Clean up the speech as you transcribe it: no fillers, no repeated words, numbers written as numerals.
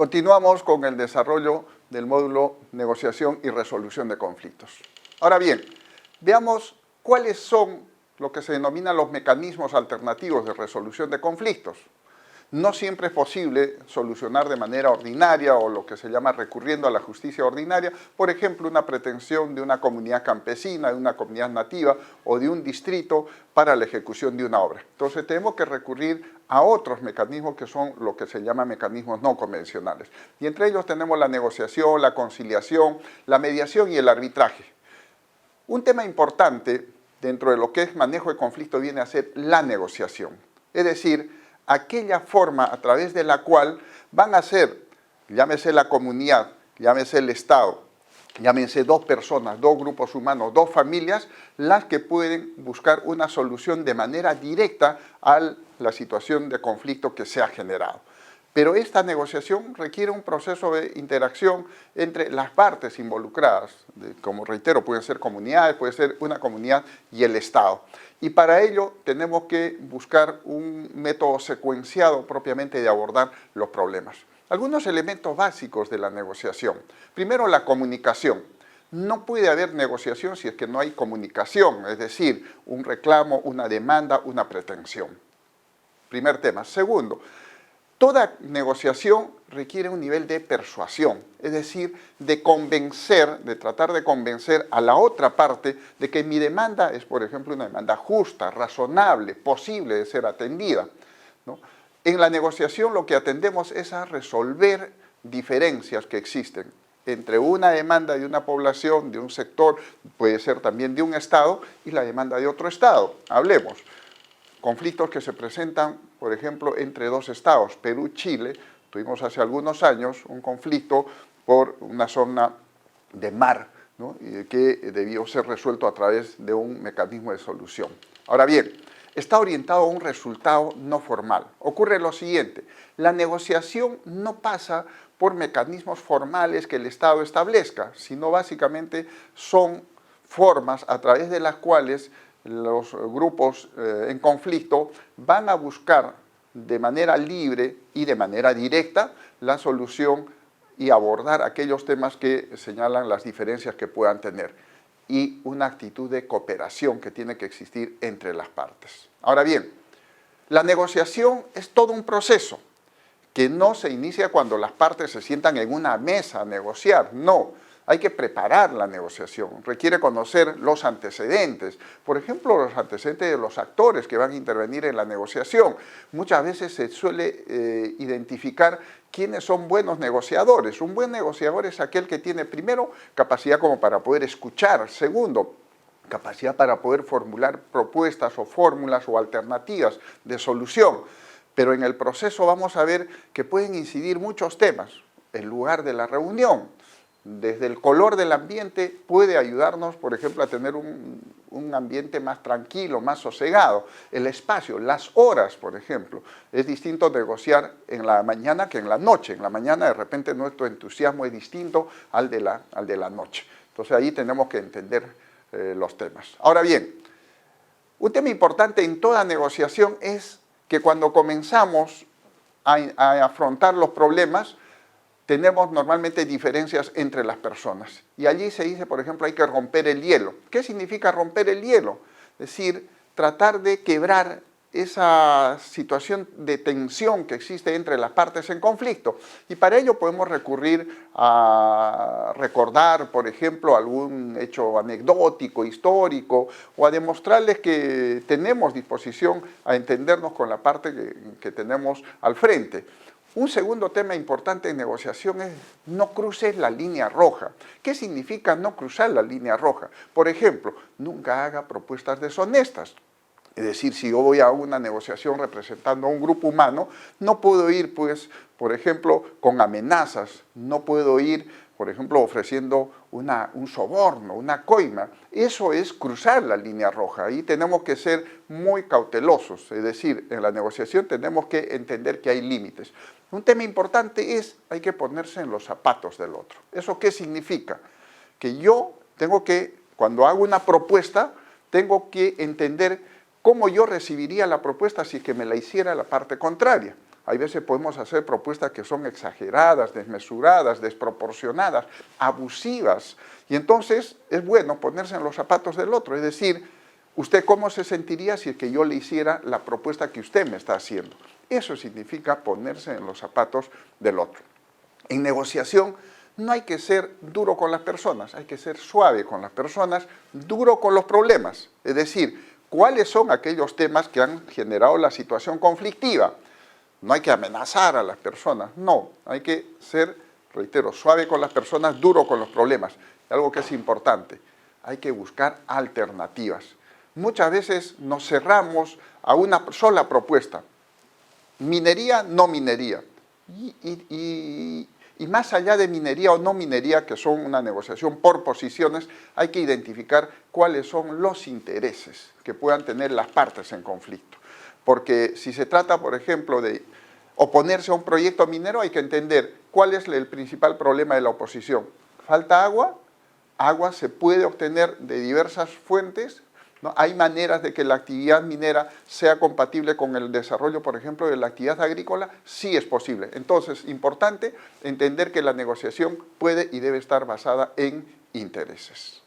Continuamos con el desarrollo del módulo negociación y resolución de conflictos. Ahora bien, veamos cuáles son lo que se denominan los mecanismos alternativos de resolución de conflictos. No siempre es posible solucionar de manera ordinaria o lo que se llama recurriendo a la justicia ordinaria, por ejemplo, una pretensión de una comunidad campesina, de una comunidad nativa o de un distrito para la ejecución de una obra. Entonces tenemos que recurrir a otros mecanismos que son lo que se llama mecanismos no convencionales. Y entre ellos tenemos la negociación, la conciliación, la mediación y el arbitraje. Un tema importante dentro de lo que es manejo de conflicto viene a ser la negociación. Es decir, aquella forma a través de la cual van a ser, llámese la comunidad, llámese el Estado, llámense dos personas, dos grupos humanos, dos familias, las que pueden buscar una solución de manera directa a la situación de conflicto que se ha generado. Pero esta negociación requiere un proceso de interacción entre las partes involucradas, como reitero, pueden ser comunidades, puede ser una comunidad y el Estado. Y para ello tenemos que buscar un método secuenciado propiamente de abordar los problemas. Algunos elementos básicos de la negociación. Primero, la comunicación. No puede haber negociación si es que no hay comunicación, es decir, un reclamo, una demanda, una pretensión. Primer tema. Segundo, toda negociación requiere un nivel de persuasión, es decir, de convencer, de tratar de convencer a la otra parte de que mi demanda es, por ejemplo, una demanda justa, razonable, posible de ser atendida, ¿no? En la negociación lo que atendemos es a resolver diferencias que existen entre una demanda de una población, de un sector, puede ser también de un Estado, y la demanda de otro Estado. Hablemos. Conflictos que se presentan, por ejemplo, entre dos estados, Perú y Chile. Tuvimos hace algunos años un conflicto por una zona de mar, ¿no? Que debió ser resuelto a través de un mecanismo de solución. Ahora bien, está orientado a un resultado no formal. Ocurre lo siguiente, la negociación no pasa por mecanismos formales que el Estado establezca, sino básicamente son formas a través de las cuales los grupos en conflicto van a buscar de manera libre y de manera directa la solución y abordar aquellos temas que señalan las diferencias que puedan tener y una actitud de cooperación que tiene que existir entre las partes. Ahora bien, la negociación es todo un proceso que no se inicia cuando las partes se sientan en una mesa a negociar, no. Hay que preparar la negociación, requiere conocer los antecedentes, por ejemplo, los antecedentes de los actores que van a intervenir en la negociación. Muchas veces se suele identificar quiénes son buenos negociadores. Un buen negociador es aquel que tiene, primero, capacidad como para poder escuchar, segundo, capacidad para poder formular propuestas o fórmulas o alternativas de solución. Pero en el proceso vamos a ver que pueden incidir muchos temas. El lugar de la reunión, desde el color del ambiente puede ayudarnos, por ejemplo, a tener un ambiente más tranquilo, más sosegado. El espacio, las horas, por ejemplo. Es distinto negociar en la mañana que en la noche. En la mañana, de repente, nuestro entusiasmo es distinto al de la noche. Entonces, ahí tenemos que entender los temas. Ahora bien, un tema importante en toda negociación es que cuando comenzamos a afrontar los problemas, tenemos normalmente diferencias entre las personas. Y allí se dice, por ejemplo, hay que romper el hielo. ¿Qué significa romper el hielo? Es decir, tratar de quebrar esa situación de tensión que existe entre las partes en conflicto. Y para ello podemos recurrir a recordar, por ejemplo, algún hecho anecdótico, histórico, o a demostrarles que tenemos disposición a entendernos con la parte que tenemos al frente. Un segundo tema importante en negociación es no cruces la línea roja. ¿Qué significa no cruzar la línea roja? Por ejemplo, nunca haga propuestas deshonestas. Es decir, si yo voy a una negociación representando a un grupo humano, no puedo ir, pues, por ejemplo, con amenazas, no puedo ir, por ejemplo, ofreciendo un soborno, una coima. Eso es cruzar la línea roja. Ahí tenemos que ser muy cautelosos, es decir, en la negociación tenemos que entender que hay límites. Un tema importante es, hay que ponerse en los zapatos del otro. ¿Eso qué significa? Que yo tengo que, cuando hago una propuesta, tengo que entender cómo yo recibiría la propuesta si es que me la hiciera la parte contraria. Hay veces podemos hacer propuestas que son exageradas, desmesuradas, desproporcionadas, abusivas. Y entonces es bueno ponerse en los zapatos del otro. Es decir, ¿usted cómo se sentiría si es que yo le hiciera la propuesta que usted me está haciendo? Eso significa ponerse en los zapatos del otro. En negociación no hay que ser duro con las personas, hay que ser suave con las personas, duro con los problemas. Es decir, ¿cuáles son aquellos temas que han generado la situación conflictiva? No hay que amenazar a las personas, no, hay que ser, reitero, suave con las personas, duro con los problemas. Algo que es importante, hay que buscar alternativas. Muchas veces nos cerramos a una sola propuesta, minería, no minería. Y más allá de minería o no minería, que son una negociación por posiciones, hay que identificar cuáles son los intereses que puedan tener las partes en conflicto. Porque si se trata, por ejemplo, de oponerse a un proyecto minero, hay que entender cuál es el principal problema de la oposición. ¿Falta agua? Agua se puede obtener de diversas fuentes, ¿no? Hay maneras de que la actividad minera sea compatible con el desarrollo, por ejemplo, de la actividad agrícola. Sí es posible. Entonces, importante entender que la negociación puede y debe estar basada en intereses.